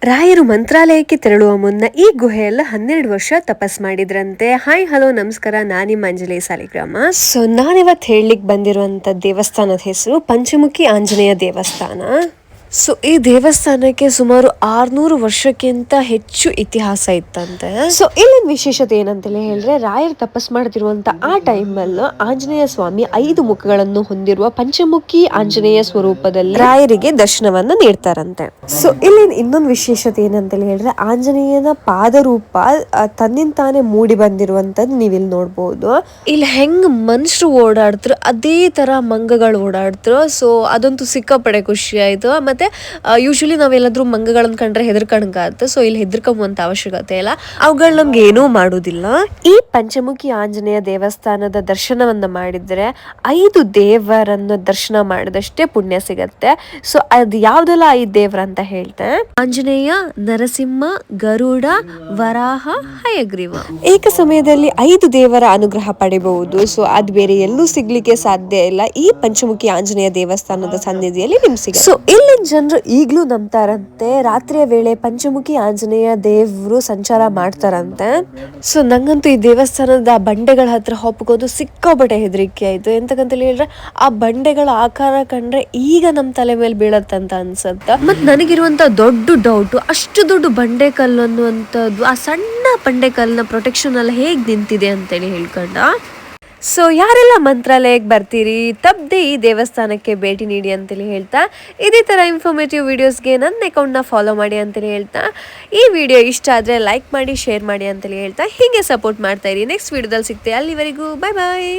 ರಾಯರು ಮಂತ್ರಾಲಯಕ್ಕೆ ತೆರಳುವ ಮುನ್ನ ಈ ಗುಹೆಯಲ್ಲಿ 12 ವರ್ಷ ತಪಸ್ ಮಾಡಿದ್ರಂತೆ. ಹಾಯ್ ಹಲೋ ನಮಸ್ಕಾರ, ನಾನಿಮ್ಮ ಅಂಜಲಿ ಸಾಲಿಗ್ರಾಮ. ಸೊ ನಾನಿವತ್ತು ಹೇಳಲಿಕ್ಕೆ ಬಂದಿರುವಂತ ದೇವಸ್ಥಾನದ ಹೆಸರು ಪಂಚಮುಖಿ ಆಂಜನೇಯ ದೇವಸ್ಥಾನ. ಸೊ ಈ ದೇವಸ್ಥಾನಕ್ಕೆ ಸುಮಾರು 600 ವರ್ಷಕ್ಕಿಂತ ಹೆಚ್ಚು ಇತಿಹಾಸ ಇತ್ತಂತೆ. ಸೊ ಇಲ್ಲಿನ ವಿಶೇಷತೆ ಏನಂತೇಳಿ ಹೇಳಿದ್ರೆ, ರಾಯರು ತಪಸ್ ಮಾಡ್ತಿರುವಂತ ಆ ಟೈಮಲ್ಲಿ ಆಂಜನೇಯ ಸ್ವಾಮಿ 5 ಮುಖಗಳನ್ನು ಹೊಂದಿರುವ ಪಂಚಮುಖಿ ಆಂಜನೇಯ ಸ್ವರೂಪದಲ್ಲಿ ರಾಯರಿಗೆ ದರ್ಶನವನ್ನ ನೀಡ್ತಾರಂತೆ. ಸೊ ಇಲ್ಲಿನ ಇನ್ನೊಂದು ವಿಶೇಷತೆ ಏನಂತೇಳಿ ಹೇಳಿದ್ರೆ, ಆಂಜನೇಯನ ಪಾದರೂಪ ತನ್ನಿಂತಾನೆ ಮೂಡಿ ಬಂದಿರುವಂತದ್ದು ನೀವಿಲ್ಲಿ ನೋಡ್ಬೋದು. ಇಲ್ಲಿ ಹೆಂಗ್ ಮನುಷ್ಯರು ಓಡಾಡ್ತರು ಅದೇ ತರ ಮಂಗಗಳು ಓಡಾಡ್ತರು. ಸೊ ಅದಂತೂ ಸಿಕ್ಕಾಪಡೆ ಖುಷಿ ಆಯ್ತು. ಮತ್ತೆ ಯೂಶಲಿ ನಾವೆಲ್ಲಾದ್ರೂ ಮಂಗಗಳನ್ನ ಕಂಡ್ರೆ ಹೆದರ್ಕಣಗಾಗುತ್ತೆ. ಸೊ ಇಲ್ಲಿ ಹೆದರ್ಕೊಂಬಂತ ಅವಶ್ಯಕತೆ ಇಲ್ಲ, ಅವುಗಳು ನಮ್ಗೆ ಏನೂ ಮಾಡುದಿಲ್ಲ. ಈ ಪಂಚಮುಖಿ ಆಂಜನೇಯ ದೇವಸ್ಥಾನದ ದರ್ಶನವನ್ನ ಮಾಡಿದ್ರೆ 5 ದೇವರನ್ನು ದರ್ಶನ ಮಾಡಿದಷ್ಟೇ ಪುಣ್ಯ ಸಿಗತ್ತೆ. ಸೊ ಅದು ಯಾವ್ದೆಲ್ಲ 5 ದೇವರಂತ ಹೇಳ್ತೇನೆ. ಆಂಜನೇಯ, ನರಸಿಂಹ, ಗರುಡ, ವರಾಹ, ಹಯಗ್ರೀವ. ಏಕ ಸಮಯದಲ್ಲಿ 5 ದೇವರ ಅನುಗ್ರಹ ಪಡೆಯಬಹುದು. ಸೊ ಅದು ಬೇರೆ ಎಲ್ಲೂ ಸಿಗ್ಲಿಕ್ಕೆ ಸಾಧ್ಯ ಇಲ್ಲ, ಈ ಪಂಚಮುಖಿ ಆಂಜನೇಯ ದೇವಸ್ಥಾನದ ಸನ್ನಿಧಿಯಲ್ಲಿ ನಿಮ್ಗೆ ಸಿಗುತ್ತೆ. ಸೊ ಇಲ್ಲಿ ಜನರು ಈಗ್ಲೂ ನಂಬ್ತಾರಂತೆ, ರಾತ್ರಿಯ ವೇಳೆ ಪಂಚಮುಖಿ ಆಂಜನೇಯ ದೇವರು ಸಂಚಾರ ಮಾಡ್ತಾರಂತೆ. ಸೊ ನಂಗಂತೂ ಈ ದೇವಸ್ಥಾನದ ಬಂಡೆಗಳ ಹತ್ರ ಹೋಗ್ಕೋದು ಸಿಕ್ಕಾಪಟ್ಟೆ ಹೆದರಿಕೆ ಆಯ್ತು. ಎಂತಕ್ಕಂತ ಹೇಳಿದ್ರೆ, ಆ ಬಂಡೆಗಳ ಆಕಾರ ಕಂಡ್ರೆ ಈಗ ನಮ್ ತಲೆ ಮೇಲೆ ಬೀಳತ್ತಂತ ಅನ್ಸತ್ತ. ಮತ್ ನನಗಿರುವಂತ ದೊಡ್ಡ ಡೌಟ್, ಅಷ್ಟು ದೊಡ್ಡ ಬಂಡೆ ಕಲ್ಲು ಅನ್ನುವಂಥದ್ದು ಆ ಸಣ್ಣ ಬಂಡೆ ಕಲ್ಲಿನ ಪ್ರೊಟೆಕ್ಷನ್ ಎಲ್ಲ ಹೇಗ್ ನಿಂತಿದೆ ಅಂತೇಳಿ ಹೇಳ್ಕೊಂಡ. ಸೊ ಯಾರೆಲ್ಲ ಮಂತ್ರಾಲಯಕ್ಕೆ ಬರ್ತೀರಿ ತಪ್ಪದೆ ಈ ದೇವಸ್ಥಾನಕ್ಕೆ ಭೇಟಿ ನೀಡಿ ಅಂತೇಳಿ ಹೇಳ್ತಾ, ಇದೇ ಥರ ಇನ್ಫಾರ್ಮೇಟಿವ್ ವಿಡಿಯೋಸ್ಗೆ ನನ್ನ ಅಕೌಂಟ್ನ ಫಾಲೋ ಮಾಡಿ ಅಂತೇಳಿ ಹೇಳ್ತಾ, ಈ ವಿಡಿಯೋ ಇಷ್ಟ ಆದರೆ ಲೈಕ್ ಮಾಡಿ, ಶೇರ್ ಮಾಡಿ ಅಂತೇಳಿ ಹೇಳ್ತಾ ಹೀಗೆ ಸಪೋರ್ಟ್ ಮಾಡ್ತಾ ಇರಿ. ನೆಕ್ಸ್ಟ್ ವಿಡಿಯೋದಲ್ಲಿ ಸಿಗ್ತೆ, ಅಲ್ಲಿವರೆಗೂ ಬಾಯ್ ಬಾಯ್.